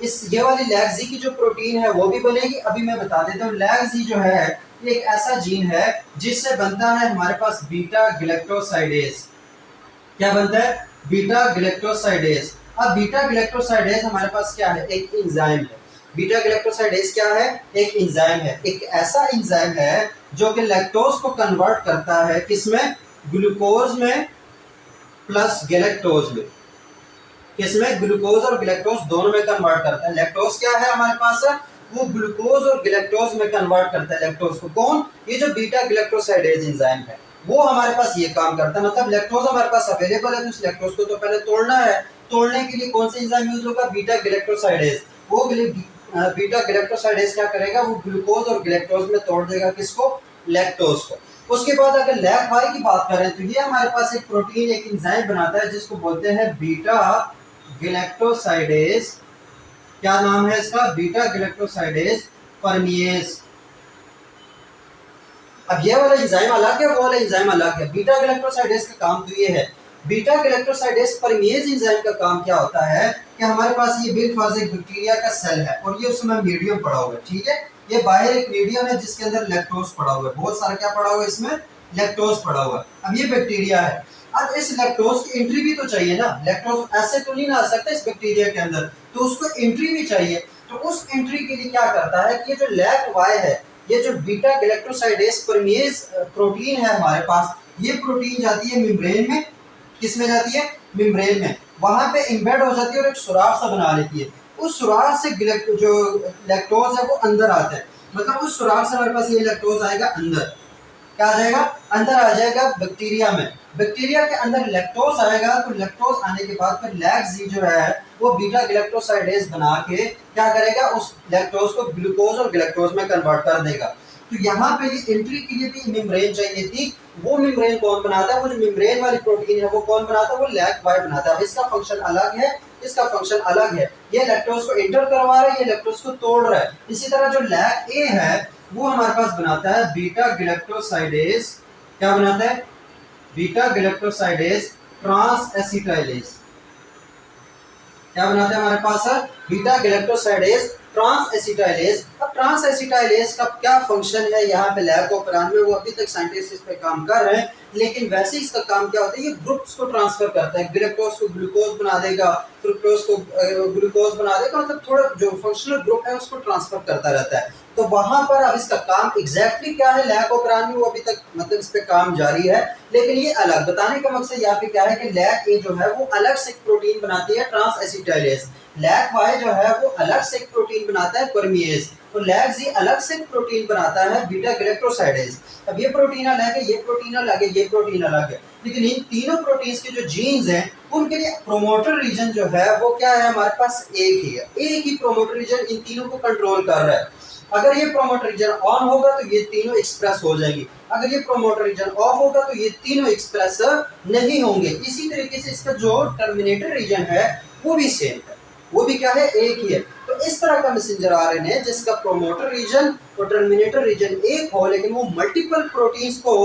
इस ये वाली लैग-जी की जो प्रोटीन है वो भी बनेगी। अभी मैं बता देता हूँ, लैग-जी जो है एक ऐसा जीन है जिससे बनता है हमारे पास बीटा गैलेक्टोसाइडेज। क्या बनता है, बीटा गैलेक्टोसाइडेज। अब बीटा गैलेक्टोसाइडेज हमारे पास क्या है, एक एंजाइम है। बीटा गैलेक्टोसाइडेज क्या है, एक एंजाइम है, एक ऐसा एंजाइम है जो कि लैक्टोज को कन्वर्ट करता है, किसमें, ग्लूकोज में प्लस गैलेक्टोज में। किसमें, ग्लूकोज और गैलेक्टोज दोनों में कन्वर्ट करता है। लैक्टोज क्या है हमारे पास, वो ग्लूकोज और गैलेक्टोज में कन्वर्ट करता है लैक्टोज को। कौन, ये जो बीटा गैलेक्टोसाइडेज एंजाइम है वो हमारे पास ये काम करता है। मतलब लैक्टोज हमारे पास अवेलेबल है तो इस लैक्टोज को तो पहले तोड़ना है। तोड़ने के लिए कौन सा एंजाइम यूज होगा, बीटा गैलेक्टोसाइडेज। वो बीटा गैलेक्टोसाइडेज क्या करेगा, वो ग्लूकोज और गैलेक्टोज में तोड़ देगा, किसको, लैक्टोज को। उसके बाद अगर लैग-वाई की बात करें तो ये हमारे पास एक प्रोटीन, एक एंजाइम बनाता है जिसको बोलते हैं बीटा गैलेक्टोसाइडेज। क्या नाम है इसका, बीटा गैलेक्टोसाइडेज परमिएज। अब ये वाला एंजाइम अलग है, वो वाला एंजाइम अलग है। बीटा गैलेक्टोसाइडेज का काम तो ये है। बीटा गैलेक्टोसाइडेज परमिएज एंजाइम का काम क्या होता है कि हमारे पास ये बिल फर्ज एक बैक्टीरिया का सेल है और ये उसमें मीडियम पड़ा हुआ है, ठीक है। ये बाहर एक मीडियम है जिसके अंदर लैक्टोज पड़ा हुआ है, बहुत सारा क्या पड़ा हुआ है इसमें, लैक्टोज पड़ा हुआ है। अब ये बैक्टीरिया है, अब इस लैक्टोज की एंट्री भी तो चाहिए ना, लैक्टोज ऐसे तो नहीं ना आ सकता इस बैक्टीरिया के अंदर, तो उसको एंट्री भी चाहिए। तो उस एंट्री के लिए क्या करता है कि ये जो लैग-वाई है, ये जो बीटा गैलेक्टोसाइडेज परमिएज प्रोटीन है हमारे पास, ये प्रोटीन जाती है मेम्ब्रेन में। किस में जाती है, मेम्ब्रेन में, वहां पे एम्बेड हो जाती है और एक सुराख सा बना लेती है। उस सुराख से जो लैक्टोज है वो अंदर आता है, मतलब उस सुराख से हमारे पास ये लैक्टोज आएगा अंदर। क्या आ जाएगा? अंदर आ जाएगा बैक्टीरिया में। बैक्टीरिया के अंदर लैक्टोज आएगा, तो लैक्टोज आने के बाद फिर लैक्स जो है वो बीटा गैलेक्टोसाइडेज बना के क्या करेगा, उस लैक्टोज को ग्लूकोज और गैलेक्टोज में कन्वर्ट कर देगा। तो यहाँ पे ये एंट्री के लिए भी मेम्ब्रेन चाहिए थी। वो मेम्ब्रेन कौन बनाता है? वो जो मेम्ब्रेन वाली प्रोटीन है वो कौन बनाता है? वो लैक वाई बनाता है। इसका फंक्शन अलग है, इसका फंक्शन अलग है। ये लैक्टोज को एंटर करवा रहा है, ये लैक्टोज को तोड़ रहा है। इसी तरह जो लैक ए है वो हमारे पास बनाता है बीटा गैलेक्टोसाइडेज। क्या बनाता है? Beta galactosidase trans acetylase. क्या बनाता है हमारे पास? Beta galactosidase trans acetylase. अब ट्रांस एसिटाइलेज का क्या फंक्शन है यहाँ पे लैब ऑपरेंट में, वो अभी तक साइंटिस्ट इस पे काम कर रहे हैं, लेकिन वैसे इसका काम क्या होता है, ये ग्रुप्स को ट्रांसफर करता है। ग्लूकोज को ग्लूकोज बना देगा, फ्रुक्टोज को ग्लूकोज बना देगा, मतलब थोड़ा जो फंक्शनल ग्रुप है उसको ट्रांसफर करता रहता है। तो वहां पर अब इसका काम एग्जैक्टली क्या है लैक ऑपरेंट में, वो अभी तक मतलब इस पे काम जारी है, लेकिन ये अलग बताने का मकसद यहाँ पे क्या है कि लैक ए जो है वो अलग से प्रोटीन बनाती है ट्रांस एसिटाइलेज। लैक वाई जो है वो अलग से प्रोटीन बनाता है परमिएज, तो लैक जी अलग से प्रोटीन बनाता है बीटा गैलेक्टोसाइडेज। अब ये प्रोटीन अलग है, ये प्रोटीन अलग है, ये प्रोटीन अलग है, लेकिन इन तीनों प्रोटीन्स के जो जीन्स हैं उनके लिए प्रोमोटर रीजन जो है वो क्या है हमारे पास? एक ही है। एक ही प्रोमोटर रीजन इन तीनों को कंट्रोल कर रहा है। अगर ये प्रोमोटर रीजन ऑन होगा तो ये तीनों एक्सप्रेस हो जाएंगी, अगर ये प्रोमोटर रीजन ऑफ होगा तो ये तीनों एक्सप्रेस नहीं होंगे। इसी तरीके से इसका जो टर्मिनेटर रीजन है वो भी सेम है, वो भी क्या है? एक ही है। तो इस तरह का मैसेंजर आरएनए है जिसका प्रोमोटर रीजन और टर्मिनेटर रीजन एक हो, लेकिन वो मल्टीपल प्रोटीन्स को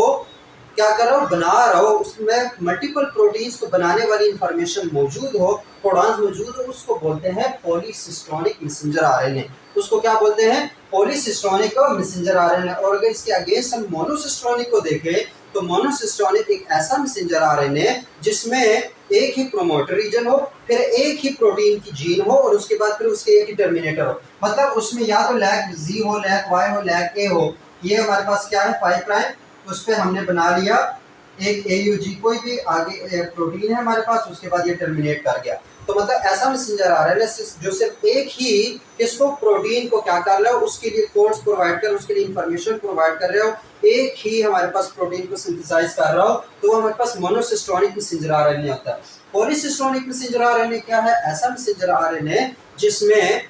क्या कर रहा हो? बना रहा हो, उसमें मल्टीपल प्रोटीन्स को बनाने वाली इंफॉर्मेशन मौजूद हो, कोडॉन्स मौजूद हो, उसको बोलते हैं पॉलीसिस्टोनिक मैसेंजर आरएनए। उसको क्या बोलते हैं? पॉलीसिस्टोनिक मैसेंजर आरएनए। और अगर इसके अगेंस्ट हम मोनोसिस्टोनिक को देखें तो मोनोसिस्टोनिक एक ऐसा मैसेंजर आरएनए जिसमें एक ही प्रोमोटर रीजन हो, फिर एक ही प्रोटीन की जीन हो और उसके बाद फिर उसके एक ही टर्मिनेटर हो। मतलब उसमें या तो लैक जी हो, लैक वाई हो, लैक ए हो। ये हमारे पास क्या है? 5 प्राइम, उस पर हमने बना लिया एक AUG, कोई भी आगे प्रोटीन है हमारे पास, उसके बाद ये टर्मिनेट कर गया। तो मतलब ऐसा मैसेंजर आ रहा है जो सिर्फ एक ही इसको प्रोटीन को क्या कर रहा हो, उसके लिए कोड्स प्रोवाइड कर, उसके लिए इंफॉर्मेशन प्रोवाइड कर रहे हो, एक ही हमारे पास प्रोटीन को सिंथेसाइज कर रहा हो, तो हमारे पास मोनोसिस्टोनिक मैसेंजर आरएनए होता है। पॉलीसिस्टोनिक मैसेंजर आरएनए क्या है? ऐसा मैसेंजर आरएनए जिसमें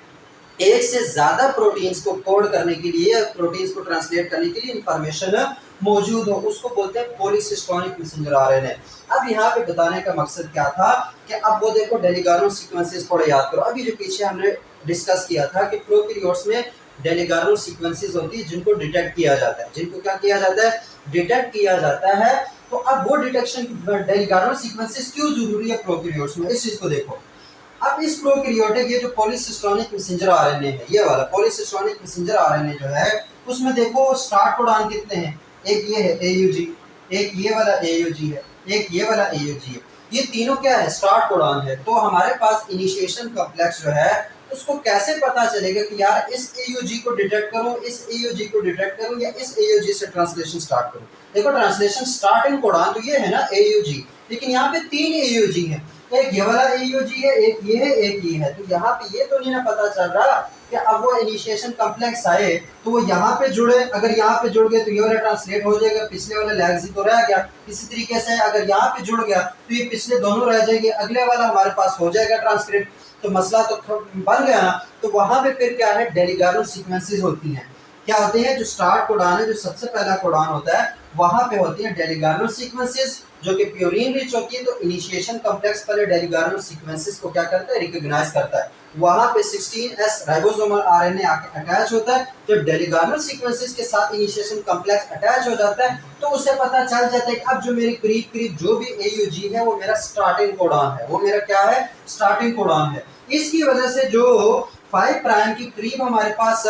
एक से ज्यादा प्रोटीन्स को कोड करने के लिए, प्रोटीन्स को ट्रांसलेट करने के लिए इंफॉर्मेशन मौजूद हो, उसको बोलते हैं पॉलीसिस्टोनिक मैसेंजर आरएनए। अब यहाँ पे बताने का मकसद क्या था कि अब वो देखो डेलीगार्नो सीक्वेंसेस थोड़ा याद करो। अभी जो पीछे हमने डिस्कस किया था कि प्रोकैरियोट्स में डेलीगार्नो सीक्वेंसेस होती है जिनको डिटेक्ट किया जाता है, जिनको क्या किया जाता है? डिटेक्ट किया जाता है। तो अब वो डिटेक्शन डेलीगार्नो सीक्वेंसेस क्यों जरूरी है प्रोकैरियोट्स में, इस चीज को देखो। अब इस प्रोकैरियोटिक ये जो पॉलीसिस्टोनिक मैसेंजर आरएनए है, ये वाला पॉलीसिस्टोनिक मैसेंजर आरएनए जो है उसमें देखो स्टार्ट कोडॉन कितने हैं? एक ये है AUG, एक ये वाला AUG है, एक ये वाला AUG है। ये तीनों क्या है? स्टार्ट कोडॉन है। तो हमारे पास इनिशिएशन कॉम्प्लेक्स जो है उसको कैसे पता चलेगा कि यार इस AUG को डिटेक्ट करूं, इस AUG को डिटेक्ट करूं या इस AUG से ट्रांसलेशन स्टार्ट करूं? देखो ट्रांसलेशन स्टार्टिंग कोडॉन तो ये है ना AUG, लेकिन यहाँ पे 3 AUG है, एक ये वाला AUG है, एक ये है, एक ये है। तो यहाँ पे ये तो नहीं ना पता चल रहा कि अब वो इनिशिएशन कॉम्प्लेक्स आए तो वो यहाँ पे जुड़े, अगर यहाँ पे जुड़ गए तो ये वाला ट्रांसलेट हो जाएगा, पिछले वाला लैक्सी तो रह गया। इसी तरीके से अगर यहाँ पे जुड़ गया तो ये पिछले दोनों रह जाएंगे, अगले वाला हमारे पास हो जाएगा ट्रांसक्रिप्ट। तो मसला तो बन गया ना। तो वहां पे फिर क्या है? डेलीगार्नो सीक्वेंसेस होती हैं। क्या होते हैं? जो स्टार्ट कोडॉन है, जो सबसे पहला कोडॉन होता है, वहां पे होती है डेलीगार्नो सीक्वेंसेस जो कि प्यूरिन रिच होती है। तो इनिशिएशन कॉम्प्लेक्स पहले डेलीगार्नो सीक्वेंसेस को क्या करता है? रिकॉग्नाइज करता है। वहां पे 16S राइबोसोमल आरएनए आके अटैच होता है। जब डेलीगार्नो सीक्वेंसेस के साथ इनिशिएशन कॉम्प्लेक्स अटैच हो जाता है तो उसे पता चल जाता है कि अब जो मेरी करीब करीब जो भी AUG है वो मेरा स्टार्टिंग कोडॉन है, वो मेरा क्या है? स्टार्टिंग कोडॉन है। इसकी वजह से जो 5 प्राइम की करीब हमारे पास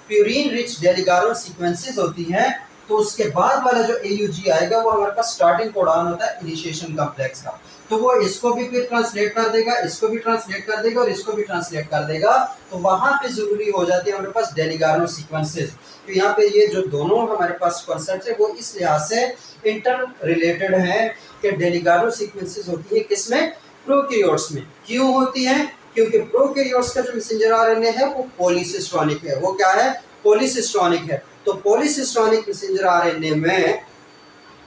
प्यूरिन रिच डेलीगार्नो सीक्वेंसेस होती हैं, तो उसके बाद वाला जो AUG आएगा वो हमारे पास स्टार्टिंग कोडॉन होता है इनिशिएशन कॉम्प्लेक्स का। तो वो इसको भी फिर ट्रांसलेट कर देगा, इसको भी ट्रांसलेट कर देगा और इसको भी ट्रांसलेट कर देगा। तो वहां पे जरूरी हो जाती है हमारे पास डेलीगार्नो सीक्वेंसेस। तो यहाँ पे ये जो दोनों हमारे पास कॉन्सेप्ट है वो इस लिहाज से इंटर रिलेटेड है कि डेलीगार्नो सीक्वेंसेस होती है किसमें? प्रोकैरियोट्स में। क्यों होती है? क्योंकि प्रोकैरियोट्स का जो मैसेंजर आरएनए है वो पॉलीसिस्टोनिक है। वो क्या है? पॉलीसिस्टोनिक है। तो पॉलीसिस्टोनिक मैसेंजर आरएनए में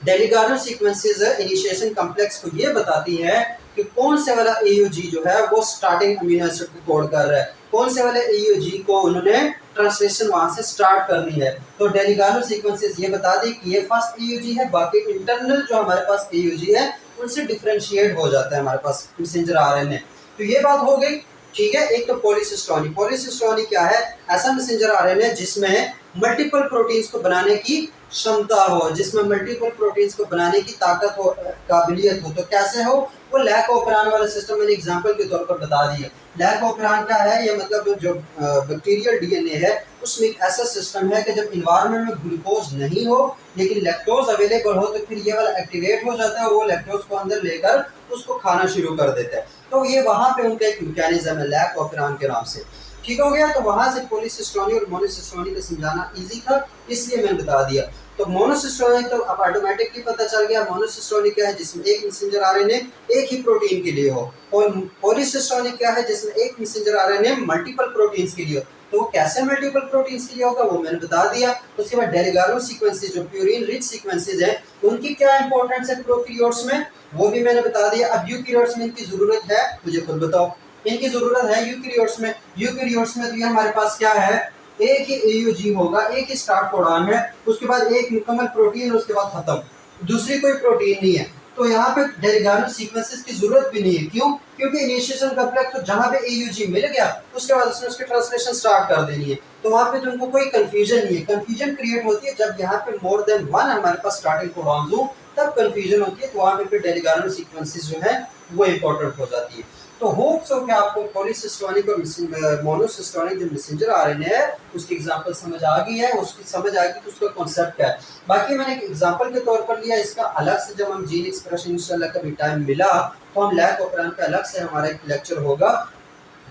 डेलीगानो सीक्वेंसेस इनिशिएशन कॉम्प्लेक्स को ये बताती है कि कौन से वाला एयूजी जो है वो स्टार्टिंग अमीनो एसिड को कोड कर रहा है, कौन से वाले एयूजी को उन्होंने ट्रांसलेशन वहां से स्टार्ट करनी है। तो डेलीगानो सीक्वेंसेस ये बता दी कि ये फर्स्ट एयूजी है, बाकी इंटरनल जो हमारे पास एयूजी है उनसे डिफरेंशिएट हो जाता है हमारे पास मैसेंजर आरएनए। तो ये बात हो गई, ठीक है। एक तो पॉलीसिस्टोनिक, पॉलीसिस्टोनिक क्या है? ऐसा मैसेंजर आरएनए जिसमें मल्टीपल प्रोटीन्स को बनाने की क्षमता हो, जिसमें मल्टीपल प्रोटीन्स को बनाने की ताकत हो, काबिलियत हो। तो कैसे हो? वो लैक ऑपरान वाला सिस्टम मैंने एग्जांपल के तौर पर बता दिया। लैक ऑपरान क्या है? ये मतलब जो बैक्टीरियल डीएनए है उसमें एक ऐसा सिस्टम है कि जब इन्वायरमेंट में ग्लूकोज नहीं हो लेकिन लैक्टोज अवेलेबल हो तो फिर ये वाला एक्टिवेट हो जाता है और वो लैक्टोज को अंदर लेकर उसको खाना शुरू कर देता है। तो ये वहां पे उनका एक मैकेनिज्म है लैक ऑपरान के नाम से। ठीक हो गया। तो वहां से पॉलीसिस्टोनिक और मोनोसिस्टोनिक को समझाना इजी था, इसलिए मैंने बता दिया। तो मोनोसिस्टोनिक तो अब ऑटोमेटिकली पता चल गया। मोनोसिस्टोनिक क्या है? जिसमें एक मैसेंजर आरएनए एक ही प्रोटीन के लिए हो। और पॉलीसिस्टोनिक क्या है? जिसमें एक मैसेंजर आरएनए मल्टीपल प्रोटीन्स के लिए हो। तो वो कैसे मल्टीपल प्रोटीन्स के लिए होगा वो मैंने बता दिया। उसके बाद डेलीगानो सीक्वेंसेस जो प्यूरिन रिच सीक्वेंसेस हैं उनकी क्या इंपॉर्टेंस है प्रोकैरियोट्स में वो भी मैंने बता दिया। अब यूकैरियोट्स में इनकी जरूरत है? मुझे खुद बताओ। इनकी जरूरत है यूकैरियोट्स में। यूकैरियोट्स में तो ये हमारे पास क्या है? एक ही एयूजी होगा, एक ही स्टार्ट कोडॉन है, उसके बाद एक मुकम्मल प्रोटीन, उसके बाद खत्म, दूसरी कोई प्रोटीन नहीं है। तो यहाँ पे डेलीगानो सीक्वेंसेस की जरूरत भी नहीं है। क्यों? क्योंकि इनिशिएशन कॉम्प्लेक्स तो जहाँ पे एयूजी मिल गया उसके बाद उसने उसकी ट्रांसलेशन स्टार्ट कर देनी है। तो वहाँ पे तुमको कोई कंफ्यूजन नहीं है। कंफ्यूजन क्रिएट होती है जब यहाँ पे मोर देन वन हमारे पास स्टार्टिंग कोडॉन्स हो, तब कंफ्यूजन होती है। तो वहाँ पे फिर डेलीगानो सीक्वेंसेस जो है वो इंपॉर्टेंट हो जाती है। तो होप्स हो कि आपको पॉलीसिस्टोनिक और मोनोसिस्टोनिक जो मैसेंजर आरएनए है उसकी एग्जांपल समझ आ गई है, उसकी समझ आ गई कि उसका कॉन्सेप्ट क्या है। बाकी मैंने एक एग्जांपल के तौर पर लिया, इसका अलग से जब हम जीन एक्सप्रेशन इंशाल्लाह कभी टाइम मिला तो हम लैक ऑपरेंड पे अलग से हमारा एक लेक्चर होगा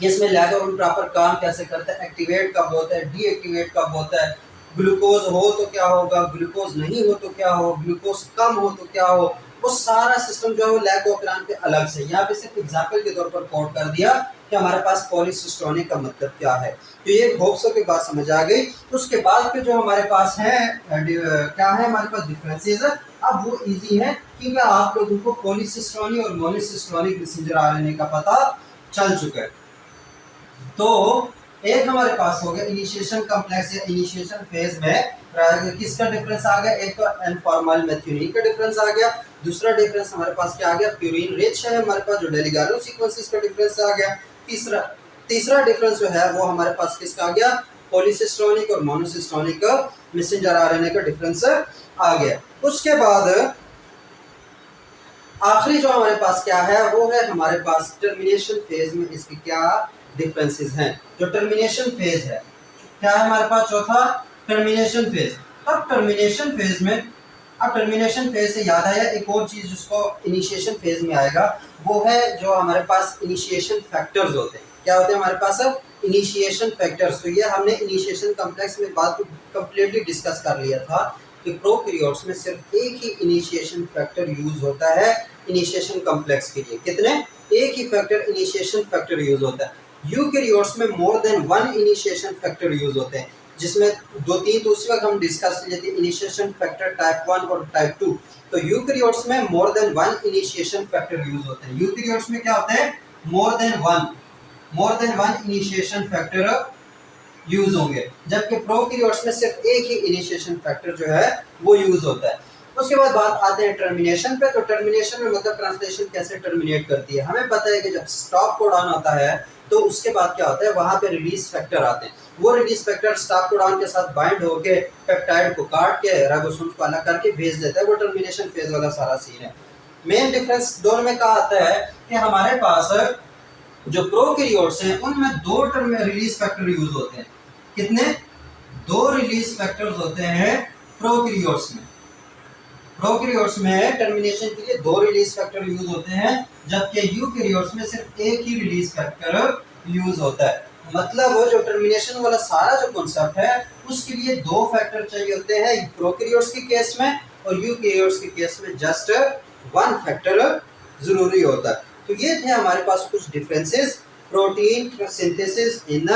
कि इसमें लैक ऑपरेंड प्रॉपर काम कैसे करता है, एक्टिवेट कब होता है, डीएक्टिवेट कब होता है, ग्लूकोज हो तो क्या होगा, ग्लूकोज नहीं हो तो क्या हो, ग्लूकोज कम हो तो क्या हो, वो सारा सिस्टम जो है वो लैक ऑपरेंड पे अलग से। यहाँ पे सिर्फ एग्जांपल के तौर पर कोट कर दिया कि हमारे पास पॉलीसिस्टोनिक का मतलब क्या है। तो ये होप्स की बात समझ आ गई। उसके बाद फिर जो हमारे पास है क्या है हमारे पास डिफरेंसेस। अब वो इजी है क्योंकि आप लोगों को पॉलीसिस्टोनिक और मोनोसिस्टोनिक मैसेंजर आरएनए का पता चल चुका है। तो एक हमारे पास हो गया इनिशिएशन कॉम्प्लेक्स या इनिशिएशन फेज में किसका डिफरेंस आ गया? एक तो एनफॉर्मल मेथियोनिन का डिफरेंस आ गया। दूसरा डिफरेंस हमारे पास क्या आ गया? प्यूरिन रिच है हमारे पास जो डेलीगानो सीक्वेंसेस का डिफरेंस आ गया। तीसरा डिफरेंस जो है वो हमारे पास किसका आ गया? पॉलीसिस्टोनिक और मोनोसिस्टोनिक मैसेंजर आरएनए का डिफरेंस आ गया। उसके बाद आखिरी जो हमारे पास क्या है वो है हमारे पास टर्मिनेशन फेज में इसके क्या डिफरेंसेस हैं। जो टर्मिनेशन फेज है क्या है हमारे पास? चौथा टर्मिनेशन फेज। अब टर्मिनेशन फेज में टर्मिनेशन फेज से याद आया एक और चीज जिसको इनिशिएशन फेज में आएगा वो है जो हमारे पास इनिशिएशन फैक्टर्स होते हैं। क्या होते हैं हमारे पास? Initiation factors. तो ये हमने इनिशिएशन कॉम्प्लेक्स में बात को कंप्लीटली डिस्कस कर लिया था कि प्रोकैरियोट्स में सिर्फ एक ही इनिशिएशन फैक्टर यूज होता है इनिशिएशन कॉम्प्लेक्स के लिए। कितने? एक ही फैक्टर इनिशिएशन फैक्टर यूज होता है। यूकैरियोट्स में more than one initiation factor use होते हैं जिसमें दो तीन तो उस वक्त हम डिस्कस कर लेते हैं इनिशिएशन फैक्टर टाइप 1 और टाइप 2। तो यूकैरियोट्स में more than one initiation factor use होते हैं। यूकैरियोट्स में क्या होता है? More than one initiation factor use होंगे, जबकि प्रोकैरियोट्स में सिर्फ एक ही इनिशिएशन फैक्टर जो है वो यूज होता है। उसके बाद बात आते हैं टर्मिनेशन पे। तो टर्मिनेशन में मतलब ट्रांसलेशन कैसे टर्मिनेट करती है। हमें पता है कि जब स्टॉप कोडॉन होता है तो उसके बाद क्या होता है? वहां पे रिलीज फैक्टर आते हैं। वो रिलीज फैक्टर स्टॉप कोडॉन के साथ बाइंड होके पेप्टाइड को काट के राइबोसोम्स को अलग करके भेज देता है। वो टर्मिनेशन फेज वाला सारा सीन है। मेन डिफरेंस दोनों में क्या आता है कि हमारे पास जो प्रोकैरियोट्स हैं उनमें दो टर्म रिलीज फैक्टर यूज होते हैं। कितने? दो रिलीज फैक्टर्स होते हैं प्रोकैरियोट्स में। प्रोकैरियोट्स में टर्मिनेशन के लिए दो रिलीज फैक्टर यूज होते हैं, जबकि यूकैरियोट्स में सिर्फ एक ही रिलीज फैक्टर यूज होता है। मतलब वो जो टर्मिनेशन वाला सारा जो कॉन्सेप्ट है उसके लिए दो फैक्टर चाहिए होते हैं प्रोकैरियोट्स के केस में, और यूकैरियोट्स के केस में जस्ट वन फैक्टर जरूरी होता है। तो ये थे हमारे पास कुछ differences. Protein synthesis in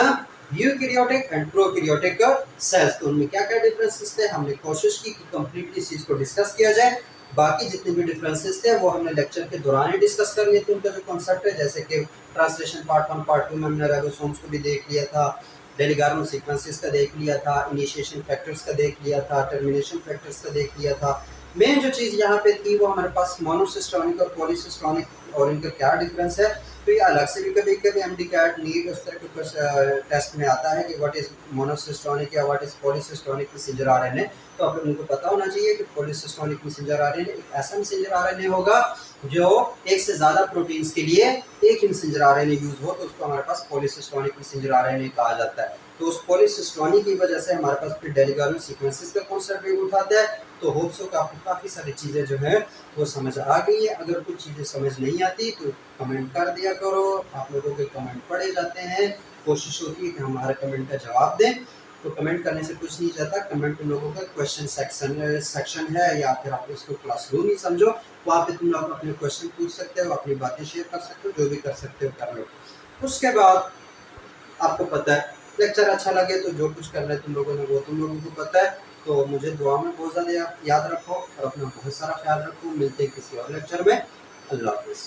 eukaryotic and prokaryotic cells. तो उनमें क्या क्या डिफरेंसेस थे, हमने कोशिश की कि कंप्लीटली इस चीज को डिस्कस किया जाए। बाकी जितने भी डिफरेंसेस थे वो हमने लेक्चर के दौरान ही डिस्कस कर लिए थे, उनका जो कॉन्सेप्ट है। जैसे कि ट्रांसलेशन पार्ट 1 पार्ट 2 में हमने राइबोसोम्स को भी देख लिया था, डेलीगार्मो सीक्वेंसेस का देख लिया था, इनिशिएशन फैक्टर्स का देख लिया था, टर्मिनेशन फैक्टर्स का देख लिया था। मेन जो चीज़ यहाँ पे थी वो हमारे पास मोनोसिस्टोनिक और पॉलीसिस्टोनिक और इनका क्या डिफरेंस है। तो ये अलग से भी कभी कभी MD-CAT नीट उस तरह के कुछ टेस्ट में आता है कि व्हाट इज मोनोसिस्टोनिक या व्हाट इज पॉलीसिस्टोनिक मैसेंजर RNA। तो आप लोगों को पता होना चाहिए कि पॉलीसिस्टोनिक मैसेंजर RNA एक ऐसा मैसेंजर RNA होगा जो एक से ज़्यादा प्रोटीन्स के लिए एक ही मैसेंजर RNA यूज हो, तो उसको हमारे पास पॉलीसिस्टोनिक मैसेंजर RNA कहा जाता है। तो उस पॉलीसिस्टोनिक की वजह से हमारे पास फिर डेलीगार्मो सीक्वेंसेस का कॉन्सेप्ट भी उठाता है। तो होप्स हो कि आपको काफ़ी सारी चीज़ें जो है वो समझ आ गई है। अगर कुछ चीज़ें समझ नहीं आती तो कमेंट कर दिया करो, आप लोगों के कमेंट पढ़े जाते हैं, कोशिश होती है कि हमारे कमेंट का जवाब दें। तो कमेंट करने से कुछ नहीं जाता, कमेंट तुम लोगों का क्वेश्चन सेक्शन है या फिर आप इसको क्लासरूम ही समझो, वहाँ पे तुम लोग अपने क्वेश्चन पूछ सकते हो, अपनी बातें शेयर कर सकते हो, जो भी कर सकते हो कर लो। उसके बाद आपको पता है लेक्चर अच्छा लगे तो जो कुछ करना है तुम लोगों ने वो तुम लोगों को पता है। तो मुझे दुआ में बहुत ज़्यादा याद रखो और अपना बहुत सारा ख्याल रखो। मिलते हैं किसी और लेक्चर में। अल्लाह हाफिज़।